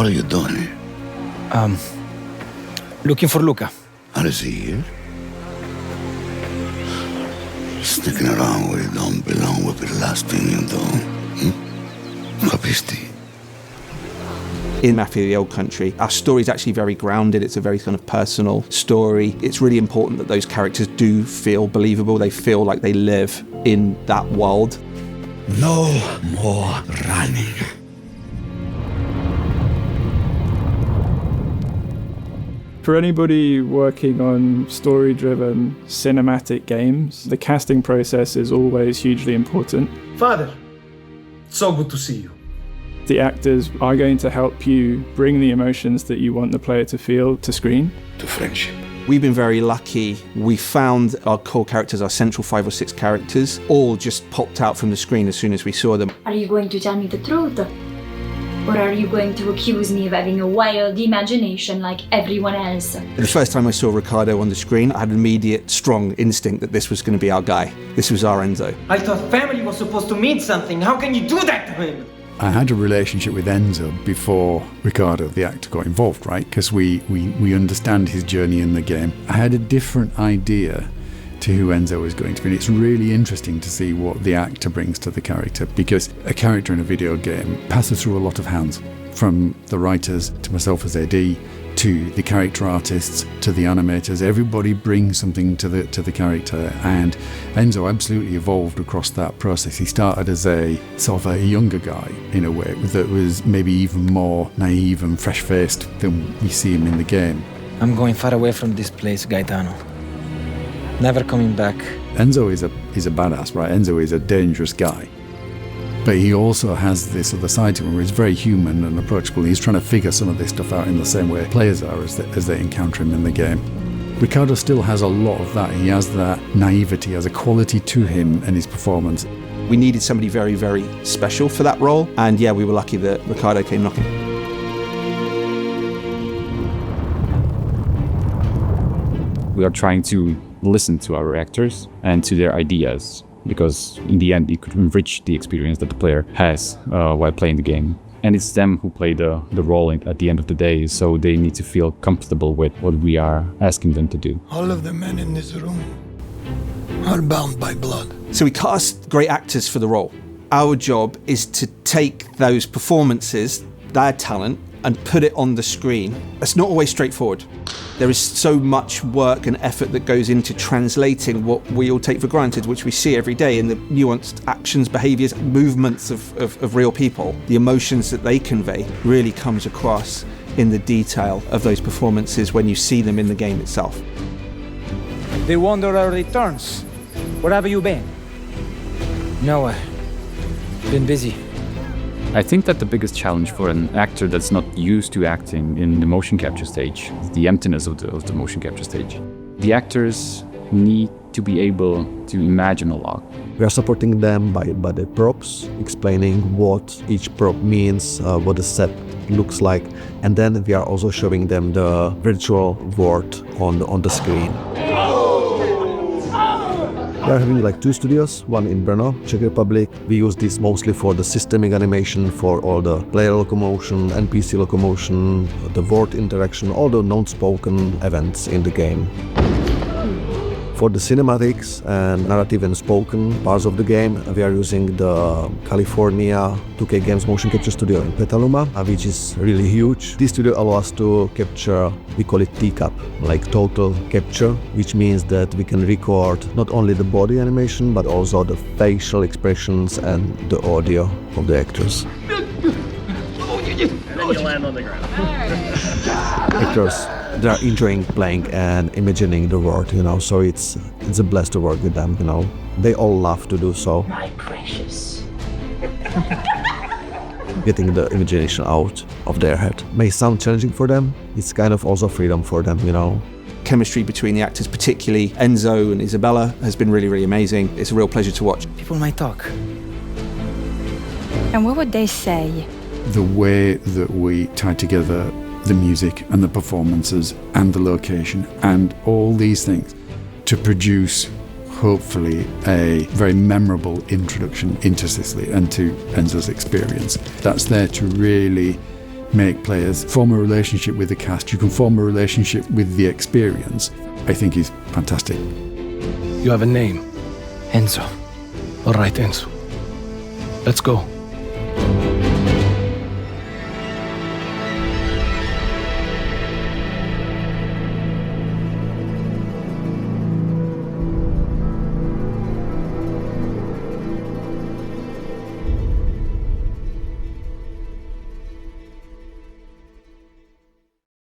What are you doing here? Looking for Luca. Is he here? Sticking around where you don't belong will be the last thing you do. Capisti? In Mafia, the Old Country, our story is actually very grounded. It's a very kind of personal story. It's really important that those characters do feel believable. They feel like they live in that world. No more running. For anybody working on story-driven cinematic games, the casting process is always hugely important. Father, so good to see you. The actors are going to help you bring the emotions that you want the player to feel to screen. To friendship. We've been very lucky. We found our core characters, our central 5 or 6 characters, all just popped out from the screen as soon as we saw them. Are you going to tell me the truth? Or are you going to accuse me of having a wild imagination like everyone else? The first time I saw Riccardo on the screen, I had an immediate, strong instinct that this was going to be our guy. This was our Enzo. I thought family was supposed to mean something. How can you do that to him? I had a relationship with Enzo before Riccardo, the actor, got involved, right? Because we understand his journey in the game. I had a different idea to who Enzo was going to be. And it's really interesting to see what the actor brings to the character, because a character in a video game passes through a lot of hands, from the writers to myself as AD, to the character artists, to the animators. Everybody brings something to the character, and Enzo absolutely evolved across that process. He started as a sort of a younger guy in a way that was maybe even more naive and fresh-faced than we see him in the game. I'm going far away from this place, Gaetano. Never coming back. Enzo is a badass, right? Enzo is a dangerous guy. But he also has this other side to him where he's very human and approachable. He's trying to figure some of this stuff out in the same way players are as they encounter him in the game. Riccardo still has a lot of that. He has that naivety, has a quality to him and his performance. We needed somebody very, very special for that role. And yeah, we were lucky that Riccardo came knocking. We are trying to listen to our actors and to their ideas, because in the end it could enrich the experience that the player has while playing the game. And it's them who play the role at the end of the day, so they need to feel comfortable with what we are asking them to do. All of the men in this room are bound by blood. So we cast great actors for the role. Our job is to take those performances, their talent, and put it on the screen. It's not always straightforward. There is so much work and effort that goes into translating what we all take for granted, which we see every day in the nuanced actions, behaviours, movements of real people. The emotions that they convey really comes across in the detail of those performances when you see them in the game itself. They wonder our returns. Where have you been? Nowhere. Been busy. I think that the biggest challenge for an actor that's not used to acting in the motion capture stage is the emptiness of the motion capture stage. The actors need to be able to imagine a lot. We are supporting them by the props, explaining what each prop means, what the set looks like, and then we are also showing them the virtual world on the screen. We are having like 2 studios, one in Brno, Czech Republic. We use this mostly for the systemic animation, for all the player locomotion, NPC locomotion, the word interaction, all the non-spoken events in the game. For the cinematics and narrative and spoken parts of the game, we are using the California 2K Games motion capture studio in Petaluma, which is really huge. This studio allows us to capture, we call it TCAP, like total capture, which means that we can record not only the body animation, but also the facial expressions and the audio of the actors. And then you land on the ground. Actors, they are enjoying playing and imagining the world, so it's a blast to work with them, They all love to do so. My precious. Getting the imagination out of their head may sound challenging for them. It's kind of also freedom for them, Chemistry between the actors, particularly Enzo and Isabella, has been really, really amazing. It's a real pleasure to watch. People might talk. And what would they say? The way that we tie together the music and the performances and the location and all these things to produce, hopefully, a very memorable introduction into Sicily and to Enzo's experience. That's there to really make players form a relationship with the cast, you can form a relationship with the experience, I think is fantastic. You have a name. Enzo. All right, Enzo. Let's go.